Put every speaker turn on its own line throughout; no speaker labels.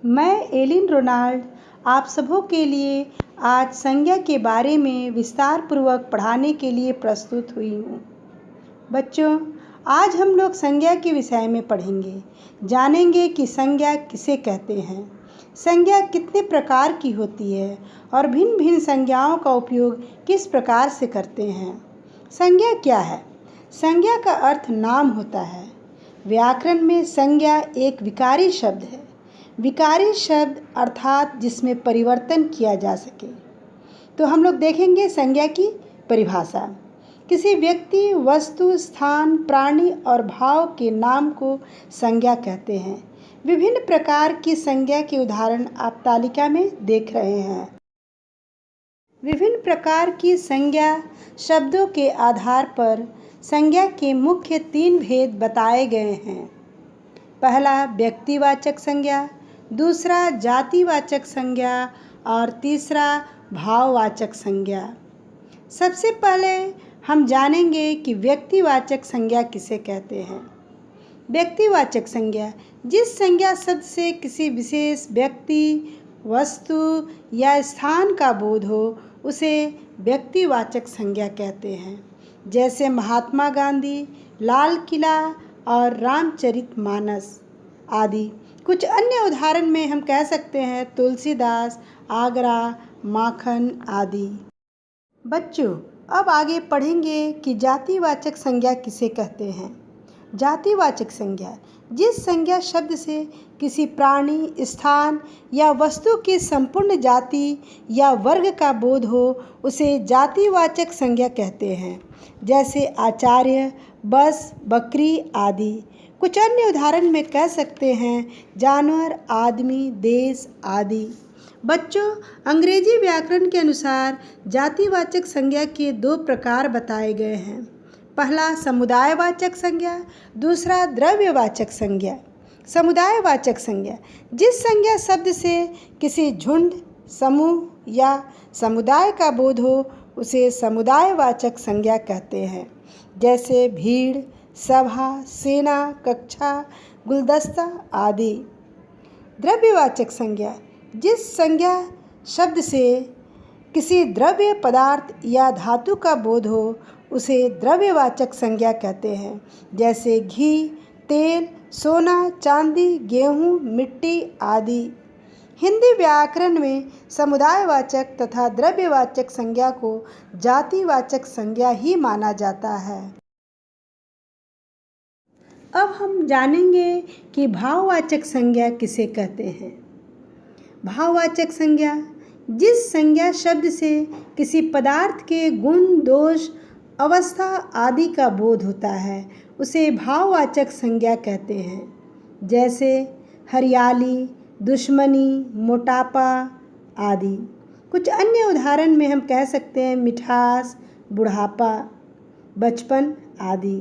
मैं Elin Ronald आप सबों के लिए आज संज्ञा के बारे में विस्तार पूर्वक पढ़ाने के लिए प्रस्तुत हुई हूँ। बच्चों, आज हम लोग संज्ञा के विषय में पढ़ेंगे, जानेंगे कि संज्ञा किसे कहते हैं, संज्ञा कितने प्रकार की होती है और भिन्न भिन्न संज्ञाओं का उपयोग किस प्रकार से करते हैं। संज्ञा क्या है? संज्ञा का अर्थ नाम होता है। व्याकरण में संज्ञा एक विकारी शब्द है। विकारी शब्द अर्थात जिसमें परिवर्तन किया जा सके। तो हम लोग देखेंगे संज्ञा की परिभाषा। किसी व्यक्ति, वस्तु, स्थान, प्राणी और भाव के नाम को संज्ञा कहते हैं। विभिन्न प्रकार की संज्ञा के उदाहरण आप तालिका में देख रहे हैं। विभिन्न प्रकार की संज्ञा शब्दों के आधार पर संज्ञा के मुख्य 3 भेद बताए गए हैं। पहला व्यक्तिवाचक संज्ञा, दूसरा जातिवाचक संज्ञा और तीसरा भाववाचक संज्ञा। सबसे पहले हम जानेंगे कि व्यक्तिवाचक संज्ञा किसे कहते हैं। व्यक्तिवाचक संज्ञा जिस संज्ञा शब्द से किसी विशेष व्यक्ति, वस्तु या स्थान का बोध हो उसे व्यक्तिवाचक संज्ञा कहते हैं। जैसे महात्मा गांधी, लाल किला और रामचरितमानस आदि। कुछ अन्य उदाहरण में हम कह सकते हैं तुलसीदास, आगरा, माखन आदि। बच्चों, अब आगे पढ़ेंगे कि जातिवाचक संज्ञा किसे कहते हैं। जातिवाचक संज्ञा जिस संज्ञा शब्द से किसी प्राणी, स्थान या वस्तु की संपूर्ण जाति या वर्ग का बोध हो उसे जातिवाचक संज्ञा कहते हैं। जैसे आचार्य, बस, बकरी आदि। कुछ अन्य उदाहरण में कह सकते हैं जानवर, आदमी, देश आदि। बच्चों, अंग्रेजी व्याकरण के अनुसार जातिवाचक संज्ञा के 2 प्रकार बताए गए हैं। पहला समुदायवाचक संज्ञा, दूसरा द्रव्यवाचक संज्ञा। समुदायवाचक संज्ञा जिस संज्ञा शब्द से किसी झुंड, समूह या समुदाय का बोध हो उसे समुदायवाचक संज्ञा कहते हैं। जैसे भीड़, सभा, सेना, कक्षा, गुलदस्ता आदि। द्रव्यवाचक संज्ञा जिस संज्ञा शब्द से किसी द्रव्य, पदार्थ या धातु का बोध हो उसे द्रव्यवाचक संज्ञा कहते हैं। जैसे घी, तेल, सोना, चांदी, गेहूँ, मिट्टी आदि। हिंदी व्याकरण में समुदायवाचक तथा द्रव्यवाचक संज्ञा को जातिवाचक संज्ञा ही माना जाता है। अब हम जानेंगे कि भाववाचक संज्ञा किसे कहते हैं। भाववाचक संज्ञा जिस संज्ञा शब्द से किसी पदार्थ के गुण, दोष, अवस्था आदि का बोध होता है उसे भाववाचक संज्ञा कहते हैं। जैसे हरियाली, दुश्मनी, मोटापा आदि। कुछ अन्य उदाहरण में हम कह सकते हैं मिठास, बुढ़ापा, बचपन आदि।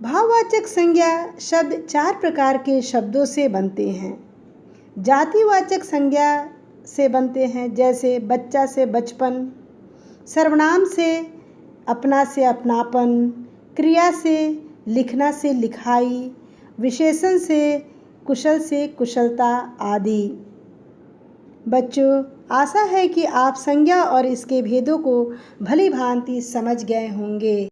भाववाचक संज्ञा शब्द 4 प्रकार के शब्दों से बनते हैं। जातिवाचक संज्ञा से बनते हैं जैसे बच्चा से बचपन, सर्वनाम से अपना से अपनापन, क्रिया से लिखना से लिखाई, विशेषण से कुशलता आदि। बच्चों, आशा है कि आप संज्ञा और इसके भेदों को भली भांति समझ गए होंगे।